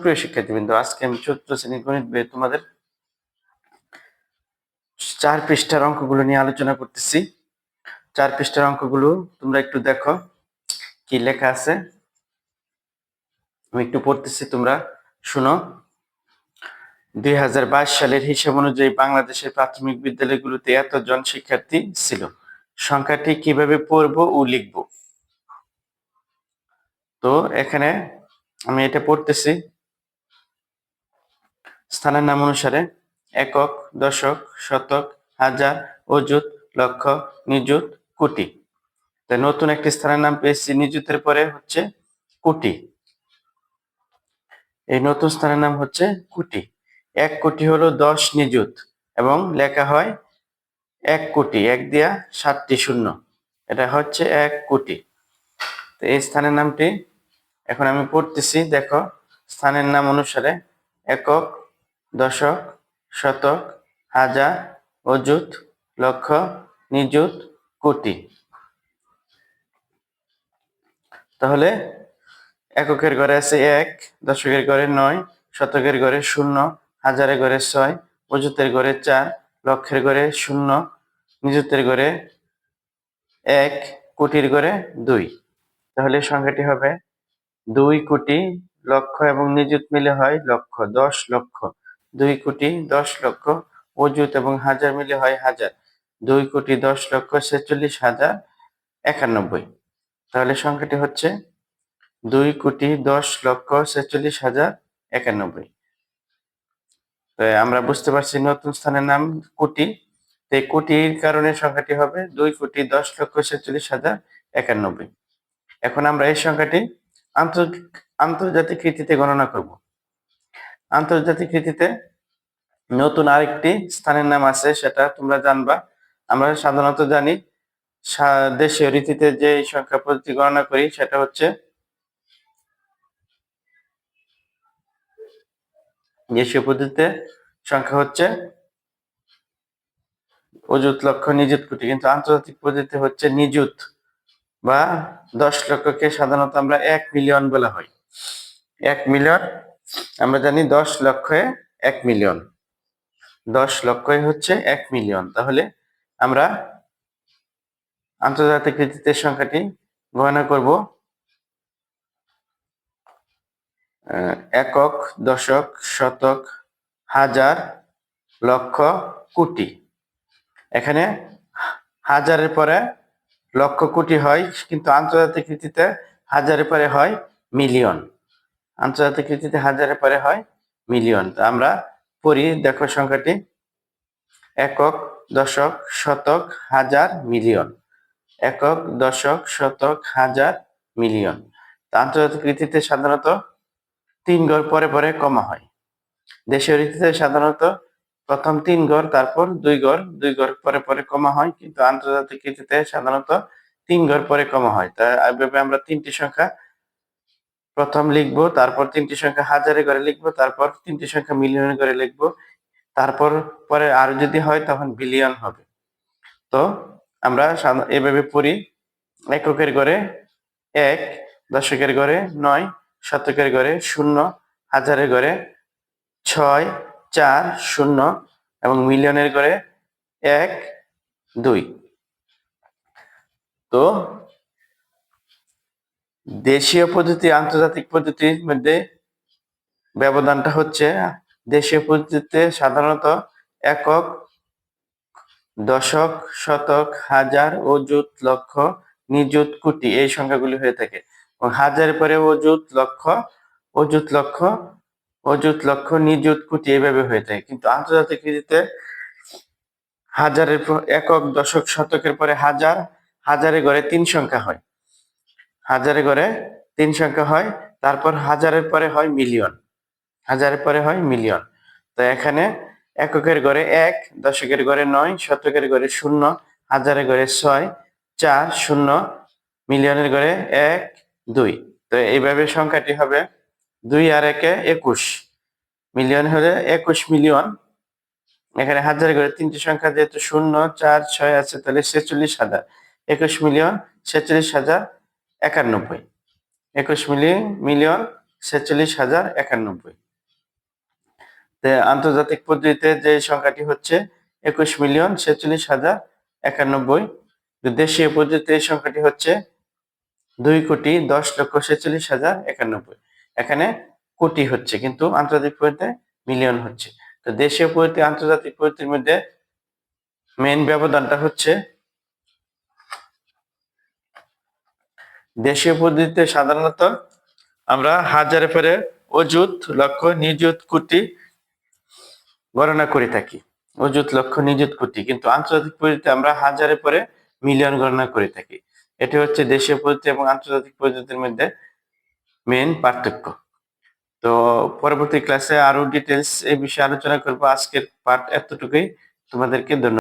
প্রিয় শিক্ষার্থীবৃন্দ, আজকে আমি চতুর্থ শ্রেণীর গণিত বইয়ে তোমাদের 4 পৃষ্ঠার অঙ্কগুলো নিয়ে আলোচনা করতেছি। 4 পৃষ্ঠার অঙ্কগুলো তোমরা একটু দেখো কি লেখা আছে। আমি একটু পড়তেছি, তোমরা শুনো। 2022 সালের হিসাব অনুযায়ী বাংলাদেশের প্রাথমিক বিদ্যালয়গুলোতে এতজন শিক্ষার্থী ছিল। সংখ্যাটি কিভাবে পড়ব ও লিখব? তো এখানে আমি এটা পড়তেছি। স্থানের নাম অনুসারে একক, দশক, শতক, হাজার, অযুত, লক্ষ, নিযুত, কোটি। তাই নতুন একটি স্থানের নাম পেয়েছি, নিযুতের পরে হচ্ছে কোটি। এই নতুন স্থানের নাম হচ্ছে কোটি। 1 কোটি হলো 10 নিযুত এবং লেখা হয় 1 কোটি, 1 দিয়া 7টি শূন্য, এটা হচ্ছে 1 কোটি। তো এই স্থানের নামটি এখন আমি পড়তেছি, দেখো। স্থানের নাম অনুসারে একক, দশক, শতক, হাজার, অযুত, লক্ষ, নিযুত, কোটি। তাহলে এককের ঘরে আছে 1, দশকের ঘরে 9, শতকের ঘরে 0, হাজারের ঘরে 6, অযুতের ঘরে 4, লক্ষের ঘরে 0, নিযুতের ঘরে 1, কোটির ঘরে 2। তাহলে সংখ্যাটি হবে 2 কোটি, লক্ষ এবং নিযুত মিলে হয় লক্ষ, 10 লক্ষ। 2 কোটি 10 লক্ষ, অযুত এবং হাজার মিলে হয় হাজার। 2 কোটি 10 লক্ষ 46,091। তাহলে সংখ্যাটি হচ্ছে 2 কোটি 10 লক্ষ 46,091। তো আমরা বুঝতে পারছি নতুন স্থানের নাম কোটি। এই কোটির কারণে সংখ্যাটি হবে 2 কোটি 10 লক্ষ 46,091। এখন আমরা এই সংখ্যাটি আন্তর্জাতিক ভিত্তিতে গণনা করব। আন্তর্জাতিক ভিত্তিতে নতুন আরেকটি স্থানের নাম আছে, সেটা তোমরা জানবা। আমরা সাধারণত জানি দেশীয় রীতিতে যে সংখ্যা পদ্ধতি গণনা করি সেটা হচ্ছে দেশীয় পদ্ধতিতে সংখ্যা হচ্ছে অযুত, লক্ষ, নিযুত, কোটি। কিন্তু আন্তর্জাতিক পদ্ধতিতে হচ্ছে নিযুত বা 10 লক্ষকে সাধারণত আমরা 1 মিলিয়ন বলা হয়। 1 মিলিয়ন আমরা জানি, 10 লক্ষে 1 মিলিয়ন, 10 লক্ষই হচ্ছে 1 মিলিয়ন। তাহলে আমরা আন্তর্জাতিক ভিত্তিতে সংখ্যাটি গণনা করব একক, দশক, শতক, হাজার, লক্ষ, কোটি। এখানে হাজারের পরে লক্ষ, কোটি হয়, কিন্তু আন্তর্জাতিক ভিত্তিতে হাজারের পরে হয় মিলিয়ন। আন্তর্জাতিক ভিত্তিতে হাজারের পরে হয় মিলিয়ন। তো আমরা পড়ি, দেখো সংখ্যাটি একক, দশক, শতক, হাজার, মিলিয়ন। একক, দশক, শতক, হাজার, মিলিয়ন। আন্তর্জাতিক ভিত্তিতে সাধারণত 3 ঘর পরে পরে কমা হয়। দেশীয় রীতিতে সাধারণত প্রথম 3 ঘর, তারপর 2 ঘর, 2 ঘর পরে পরে কমা হয়, কিন্তু আন্তর্জাতিক রীতিতে সাধারণত 3 ঘর পরে কমা হয়। তাই এইভাবে আমরা 3টি সংখ্যা প্রথম লিখবো, তারপর 3টি সংখ্যা হাজারের ঘরে লিখবো, তারপর 3টি সংখ্যা মিলিয়নের ঘরে লিখবো, তারপর পরে আর যদি হয় তখন বিলিয়ন হবে। তো আমরা এভাবে পড়ি, এককের ঘরে 1, দশকের ঘরে 9, শতকের ঘরে 0, হাজারের ঘরে 6, 4, 0 এবং মিলিয়নের ঘরে 1, 2। তো দেশীয় পদ্ধতি আন্তর্জাতিক পদ্ধতির মধ্যে ব্যবধানটা হচ্ছে, দেশীয় পদ্ধতিতে সাধারণত একক, দশক, শতক, হাজার, অযুত, লক্ষ, নিযুত, কোটি এই সংখ্যাগুলি হয়ে থাকে। এবং হাজারের পরে অযুত, লক্ষ, অযুত, লক্ষ, অযুত, লক্ষ, নিযুত, কোটি এইভাবে হয়ে থাকে। কিন্তু আন্তর্জাতিক ভিত্তিতে হাজারের একক, দশক, শতকের পরে হাজার, হাজারের ঘরে 3 সংখ্যা হয়, হাজারের ঘরে 3 সংখ্যা হয়, তারপর হাজারের পরে হয় মিলিয়ন, হাজারের পরে হয় মিলিয়ন। তো এখানে এককের ঘরে 1, দশকের ঘরে 9, শতকের ঘরে 0, হাজারের ঘরে 6, 4, 0, মিলিয়নের ঘরে 1, 2। তো এইভাবে সংখ্যাটি হবে 2 আর 1 21, মিলিয়ন হলে 21 মিলিয়ন। এখানে হাজারের ঘরে 3টি সংখ্যা যেহেতু 0, 4, 6 আছে, তাহলে 46,000, 21 মিলিয়ন 46,091, 21 মিলিয়ন 46,091। আন্তর্জাতিক পদ্ধতিতে যে সংখ্যাটি হচ্ছে 21,46,091। দেশীয় পদ্ধতিতে এই সংখ্যাটি হচ্ছে 2,10,46,091। এখানে কোটি হচ্ছে, কিন্তু আন্তর্জাতিক পদ্ধতিতে মিলিয়ন হচ্ছে। তো দেশীয় পদ্ধতি আন্তর্জাতিক পদ্ধতির মধ্যে মেইন ব্যবধানটা হচ্ছে, দেশীয় পদ্ধতিতে সাধারণত আমরা হাজারের পরে অযুত, লক্ষ, নিযুত, কোটি গণনা করে থাকি। অযুত, লক্ষ, নিযুত, কোটি। কিন্তু আন্তর্জাতিক পদ্ধতিতে আমরা হাজারের পরে মিলিয়ন গণনা করে থাকি। এটি হচ্ছে দেশীয় পদ্ধতি এবং আন্তর্জাতিক পদ্ধতির মধ্যে মেইন পার্থক্য। তো পরবর্তী ক্লাসে আরো ডিটেলস এই বিষয়ে আলোচনা করব। আজকের পার্ট এতটুকুই। তোমাদেরকে ধন্যবাদ।